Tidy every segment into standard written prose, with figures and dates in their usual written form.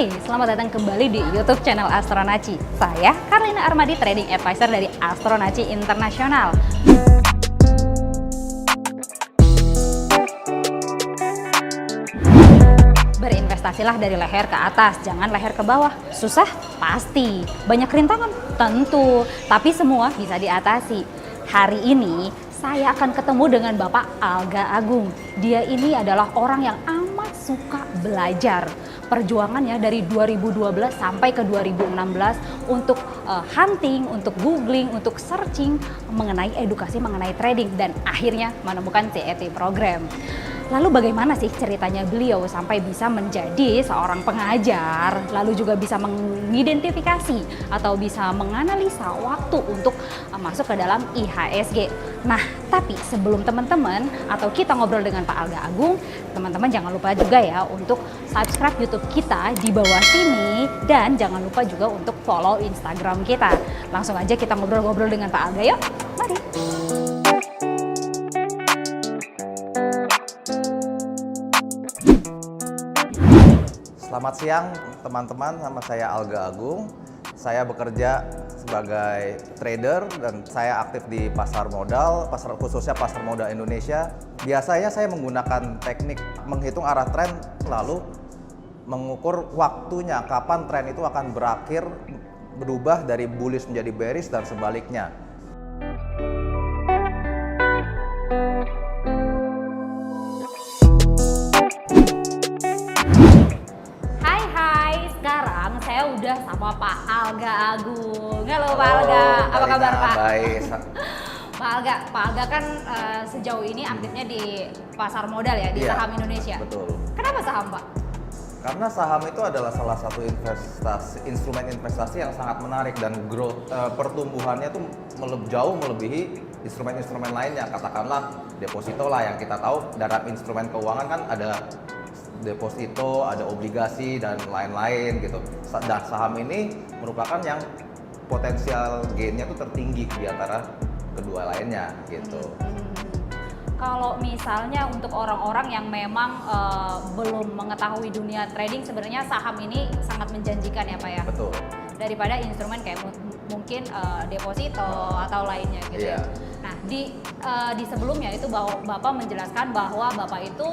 Hai, selamat datang kembali di YouTube channel Astronaci. Saya Karlina Armadi, Trading Advisor dari Astronaci Internasional. Berinvestasilah dari leher ke atas, jangan leher ke bawah. Susah? Pasti. Banyak rintangan? Tentu. Tapi semua bisa diatasi. Hari ini saya akan ketemu dengan Bapak Alga Agung. Dia ini adalah orang yang amat suka belajar. Perjuangannya dari 2012 sampai ke 2016 untuk hunting, untuk googling, untuk searching mengenai edukasi mengenai trading dan akhirnya menemukan CET program. Lalu bagaimana sih ceritanya beliau sampai bisa menjadi seorang pengajar, lalu juga bisa mengidentifikasi atau bisa menganalisa waktu untuk masuk ke dalam IHSG. Nah, tapi sebelum teman-teman atau kita ngobrol dengan Pak Alga Agung, teman-teman jangan lupa juga ya untuk subscribe YouTube kita di bawah sini dan jangan lupa juga untuk follow Instagram kita. Langsung aja kita ngobrol-ngobrol dengan Pak Alga yuk. Mari. Selamat siang teman-teman, nama saya Alga Agung. Saya bekerja sebagai trader dan saya aktif di pasar modal, khususnya pasar modal Indonesia. Biasanya saya menggunakan teknik menghitung arah tren lalu mengukur waktunya kapan tren itu akan berakhir berubah dari bullish menjadi bearish dan sebaliknya. Saya udah sama Pak Alga Agung. Halo Pak Alga, apa kabar Pak? Baik. Pak Alga kan sejauh ini aktifnya di pasar modal ya, di saham Indonesia. Betul. Kenapa saham Pak? Karena saham itu adalah salah satu instrumen investasi yang sangat menarik dan growth pertumbuhannya tuh jauh melebihi instrumen-instrumen lainnya. Katakanlah deposito lah yang kita tahu dalam instrumen keuangan kan ada deposito, ada obligasi dan lain-lain gitu. Dan saham ini merupakan yang potensial gainnya tuh tertinggi di antara kedua lainnya gitu. Kalau misalnya untuk orang-orang yang memang belum mengetahui dunia trading, sebenarnya saham ini sangat menjanjikan ya Pak ya? Betul. Daripada instrumen kayak mungkin deposito atau lainnya gitu ya. Nah di sebelumnya itu Bapak menjelaskan bahwa Bapak itu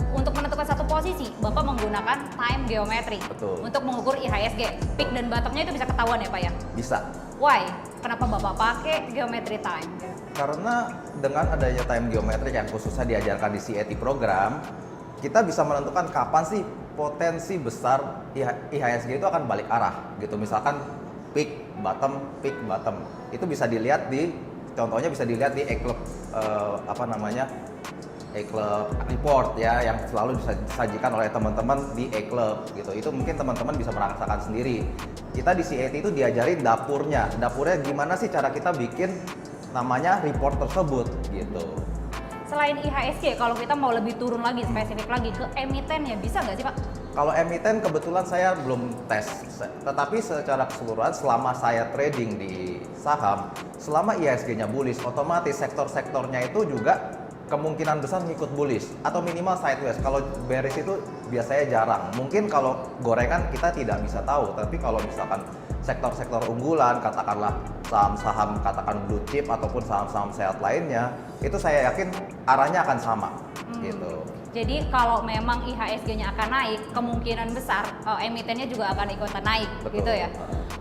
untuk menentukan satu posisi, Bapak menggunakan time geometry. Betul. Untuk mengukur IHSG. Peak dan bottomnya itu bisa ketahuan ya Pak ya? Bisa. Why? Kenapa Bapak pakai geometry time? Karena dengan adanya time geometry yang khususnya diajarkan di CET program, kita bisa menentukan kapan sih potensi besar IHSG itu akan balik arah gitu. Misalkan peak, bottom. Itu bisa dilihat contohnya bisa dilihat di E-Club E-Club report ya yang selalu disajikan oleh teman-teman di E-Club gitu. Itu mungkin teman-teman bisa merasakan sendiri. Kita di CET itu diajarin dapurnya gimana sih cara kita bikin namanya report tersebut gitu. Selain IHSG, kalau kita mau lebih turun lagi, spesifik lagi ke emiten ya bisa nggak sih Pak? Kalau emiten kebetulan saya belum tes, tetapi secara keseluruhan selama saya trading di saham, selama IHSG-nya bullish, otomatis sektor-sektornya itu juga kemungkinan besar ngikut bullish atau minimal sideways. Kalau bearish itu biasanya jarang. Mungkin kalau gorengan kita tidak bisa tahu, tapi kalau misalkan sektor-sektor unggulan, katakanlah saham-saham katakan blue chip ataupun saham-saham sehat lainnya, itu saya yakin arahnya akan sama gitu. Jadi kalau memang IHSG-nya akan naik, kemungkinan besar emitennya juga akan ikutan naik. Betul. Gitu ya.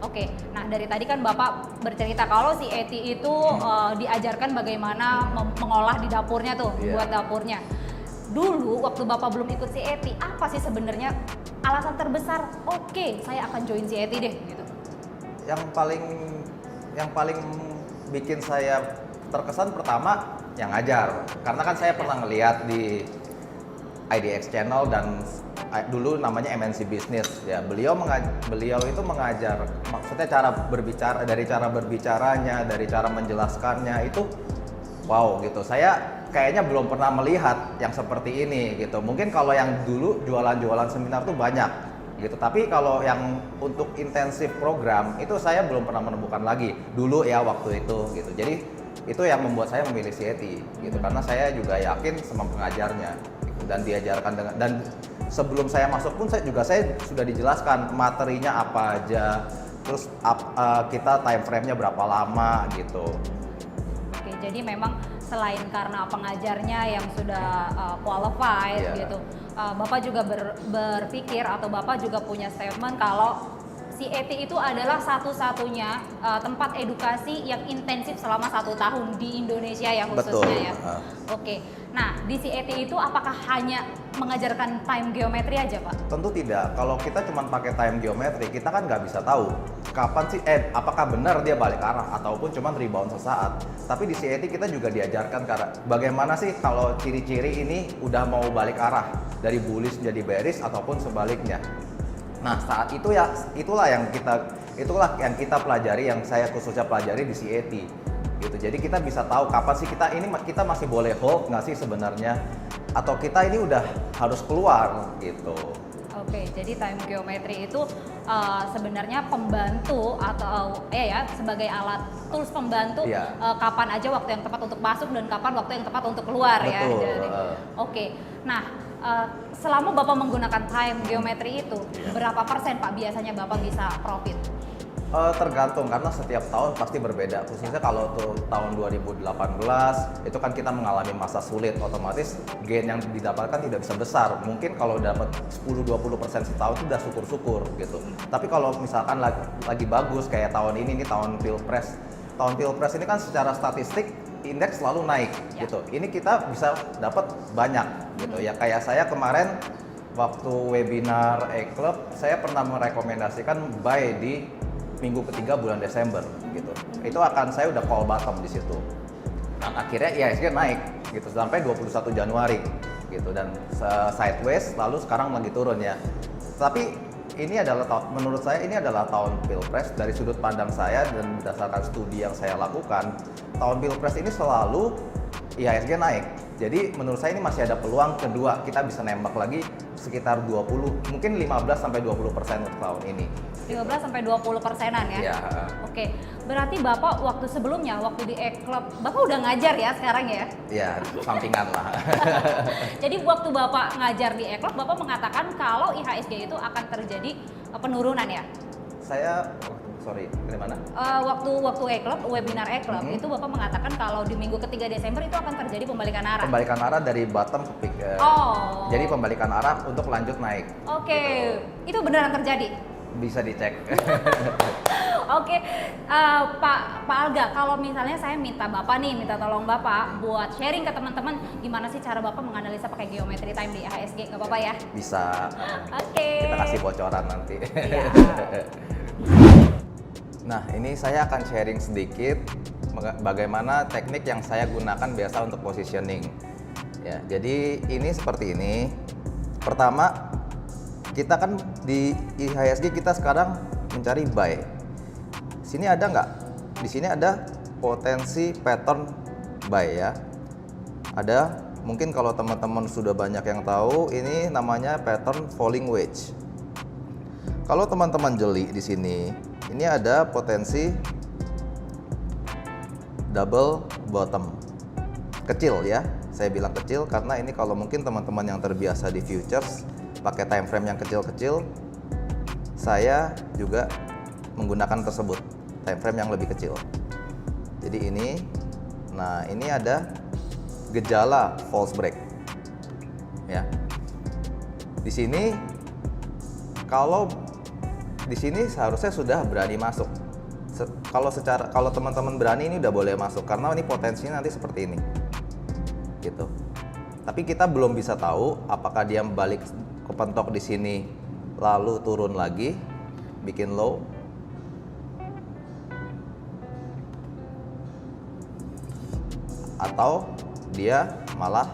Oke, nah dari tadi kan Bapak bercerita kalau si CET itu diajarkan bagaimana mengolah di dapurnya tuh, buat dapurnya. Dulu waktu Bapak belum ikut CET, apa sih sebenarnya alasan terbesar? Oke, saya akan join CET deh gitu. Yang paling bikin saya terkesan pertama yang ngajar. Karena kan saya pernah ngeliat di IDX Channel dan dulu namanya MNC Business ya. Beliau itu mengajar, maksudnya dari cara berbicaranya, dari cara menjelaskannya itu wow gitu. Saya kayaknya belum pernah melihat yang seperti ini gitu. Mungkin kalau yang dulu jualan seminar tuh banyak gitu. Tapi kalau yang untuk intensif program itu saya belum pernah menemukan lagi dulu ya waktu itu gitu. Jadi itu yang membuat saya memilih CET gitu karena saya juga yakin sama pengajarnya gitu, dan diajarkan dengan dan sebelum saya masuk pun saya sudah dijelaskan materinya apa aja, terus kita time frame-nya berapa lama gitu. Oke, jadi memang selain karena pengajarnya yang sudah qualified gitu, Bapak juga berpikir atau Bapak juga punya statement kalau CET itu adalah satu-satunya tempat edukasi yang intensif selama 1 tahun di Indonesia ya khususnya. Betul. Ya. Oke, nah di CET itu apakah hanya mengajarkan time geometri aja Pak? Tentu tidak. Kalau kita cuma pakai time geometri, kita kan nggak bisa tahu kapan sih, apakah benar dia balik arah ataupun cuma rebound sesaat. Tapi di CET kita juga diajarkan bagaimana sih kalau ciri-ciri ini udah mau balik arah dari bullish jadi bearish ataupun sebaliknya. Nah saat itu itulah yang kita pelajari, yang saya khususnya pelajari di CET gitu. Jadi kita bisa tahu kapan sih kita masih boleh hold nggak sih sebenarnya, atau kita ini udah harus keluar gitu. Oke, jadi time geometry itu sebenarnya pembantu atau sebagai alat tools pembantu kapan aja waktu yang tepat untuk masuk dan kapan waktu yang tepat untuk keluar. Betul. Ya. Oke, nah selama Bapak menggunakan time geometry itu berapa persen Pak biasanya Bapak bisa profit? Tergantung, karena setiap tahun pasti berbeda. Khususnya kalau tuh tahun 2018 itu kan kita mengalami masa sulit, otomatis gain yang didapatkan tidak bisa besar. Mungkin kalau dapat 10-20% setahun itu udah syukur-syukur gitu. Tapi kalau misalkan lagi bagus kayak tahun ini tahun Pilpres. Tahun Pilpres ini kan secara statistik indeks selalu naik gitu. Ini kita bisa dapat banyak gitu ya. Kayak saya kemarin waktu webinar E-Club, saya pernah merekomendasikan buy di minggu ketiga bulan Desember gitu. Itu saya udah call bottom di situ. Nah, akhirnya IHSG naik gitu sampai 21 Januari gitu, dan sideways, lalu sekarang lagi turun ya. Tapi ini menurut saya ini adalah tahun Pilpres. Dari sudut pandang saya dan berdasarkan studi yang saya lakukan, tahun Pilpres ini selalu IHSG naik. Jadi menurut saya ini masih ada peluang kedua, kita bisa nembak lagi sekitar 20, mungkin 15-20% untuk tahun ini. 15-20%-an ya? Iya. Oke, berarti Bapak waktu sebelumnya, waktu di E-Club, Bapak udah ngajar ya sekarang ya? Iya, sampingan lah. Jadi waktu Bapak ngajar di E-Club, Bapak mengatakan kalau IHSG itu akan terjadi penurunan ya? Sorry, dari mana? Waktu E-Club, webinar E-Club, itu Bapak mengatakan kalau di minggu ketiga Desember itu akan terjadi pembalikan arah. Pembalikan arah dari bottom ke peak. Jadi pembalikan arah untuk lanjut naik. Oke, gitu. itu beneran terjadi? Bisa dicek. Oke, Pak Alga, kalau misalnya saya minta tolong Bapak buat sharing ke teman-teman gimana sih cara Bapak menganalisa pakai geometry time di IHSG, nggak apa-apa ya? Bisa. Oke. Kita kasih bocoran nanti. Iya. Nah, ini saya akan sharing sedikit bagaimana teknik yang saya gunakan biasa untuk positioning. Ya, jadi ini seperti ini. Pertama, kita kan di IHSG kita sekarang mencari buy. Sini ada nggak? Di sini ada potensi pattern buy ya. Ada, mungkin kalau teman-teman sudah banyak yang tahu, ini namanya pattern falling wedge. Kalau teman-teman jeli di sini, ini ada potensi double bottom. Kecil ya, saya bilang kecil karena ini kalau mungkin teman-teman yang terbiasa di futures pakai time frame yang kecil-kecil, saya juga menggunakan tersebut, time frame yang lebih kecil. Jadi ini, nah ini ada gejala false break. Ya. Di sini kalau di sini seharusnya sudah berani masuk. Kalau teman-teman berani ini udah boleh masuk karena ini potensinya nanti seperti ini. Gitu. Tapi kita belum bisa tahu apakah dia balik kepentok di sini lalu turun lagi bikin low, atau dia malah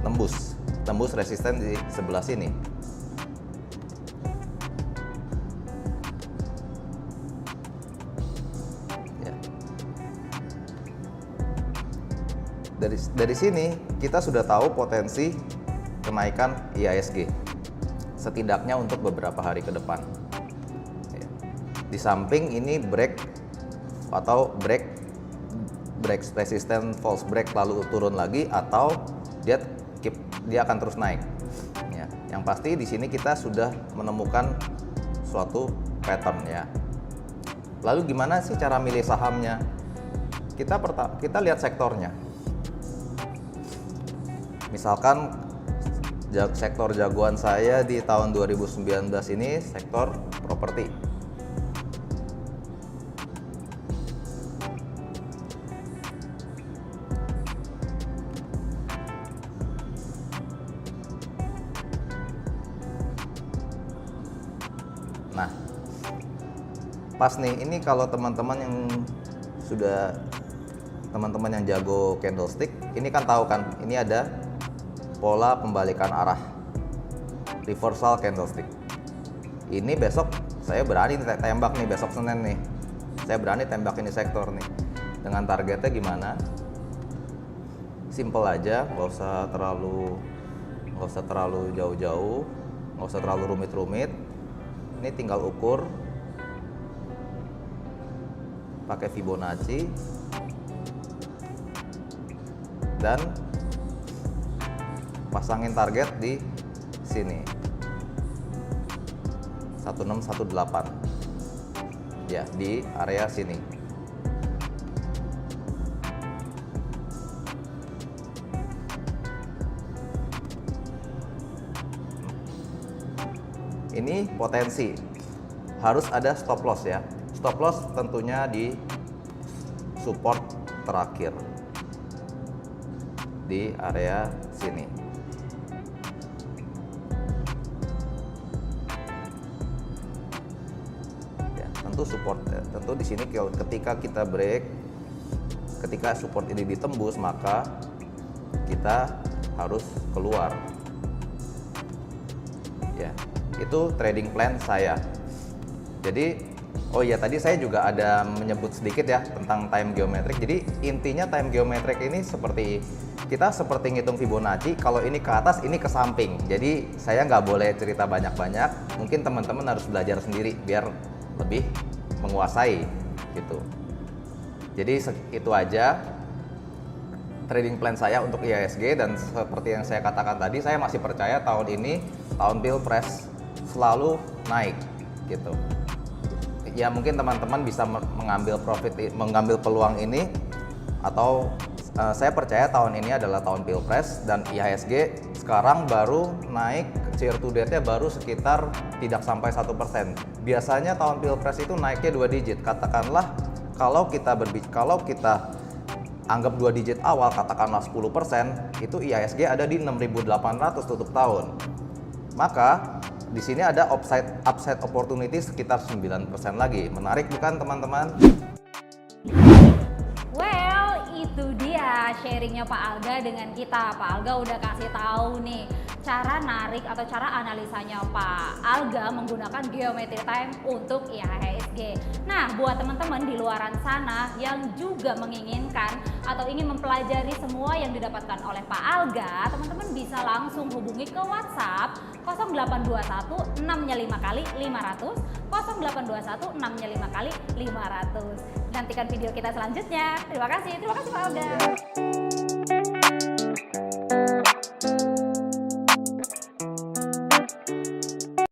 tembus resisten di sebelah sini. Ya. Dari sini kita sudah tahu potensi kenaikan IHSG setidaknya untuk beberapa hari ke depan. Ya. Di samping ini break resisten false break lalu turun lagi, atau dia akan terus naik. Ya. Yang pasti di sini kita sudah menemukan suatu pattern ya. Lalu gimana sih cara milih sahamnya? Kita lihat sektornya. Misalkan sektor jagoan saya di tahun 2019 ini sektor properti. Nah, pas nih, ini kalau teman-teman yang jago candlestick, ini kan tahu kan, ini ada pola pembalikan arah, reversal candlestick. Ini besok saya berani tembak nih, besok Senin nih, saya berani tembak ini sektor nih. Dengan targetnya gimana? Simple aja, nggak usah terlalu jauh-jauh, nggak usah terlalu rumit-rumit. Ini tinggal ukur pakai Fibonacci dan pasangin target di sini 1618 ya, di area sini. Ini potensi, harus ada stop loss ya. Stop loss tentunya di support terakhir di area sini. Ya, tentu support ya. Tentu di sini ketika kita break, ketika support ini ditembus, maka kita harus keluar. Ya, itu trading plan saya. Jadi, oh iya, tadi saya juga ada menyebut sedikit ya tentang time geometric. Jadi intinya time geometric ini seperti ngitung Fibonacci. Kalau ini ke atas, ini ke samping. Jadi saya nggak boleh cerita banyak-banyak. Mungkin teman-teman harus belajar sendiri biar lebih menguasai gitu. Jadi itu aja trading plan saya untuk IHSG, dan seperti yang saya katakan tadi, saya masih percaya tahun ini tahun Pilpres selalu naik gitu. Ya mungkin teman-teman bisa mengambil peluang ini, atau saya percaya tahun ini adalah tahun Pilpres dan IHSG sekarang baru naik, year to date-nya baru sekitar tidak sampai 1%. Biasanya tahun Pilpres itu naiknya 2 digit. Katakanlah kalau kita anggap 2 digit awal, katakanlah 10%, itu IHSG ada di 6.800 tutup tahun. Maka di sini ada upside opportunity sekitar 9% lagi. Menarik bukan teman-teman? Well, itu dia sharingnya Pak Alga dengan kita. Pak Alga udah kasih tahu nih cara narik atau cara analisanya Pak Alga menggunakan geometry time untuk IHSG. Nah, buat teman-teman di luaran sana yang juga menginginkan atau ingin mempelajari semua yang didapatkan oleh Pak Alga, teman-teman bisa langsung hubungi ke WhatsApp 0821 6-nya 5 kali 500, 0821 6-nya 5 kali 500. Nantikan video kita selanjutnya. Terima kasih Pak Alga.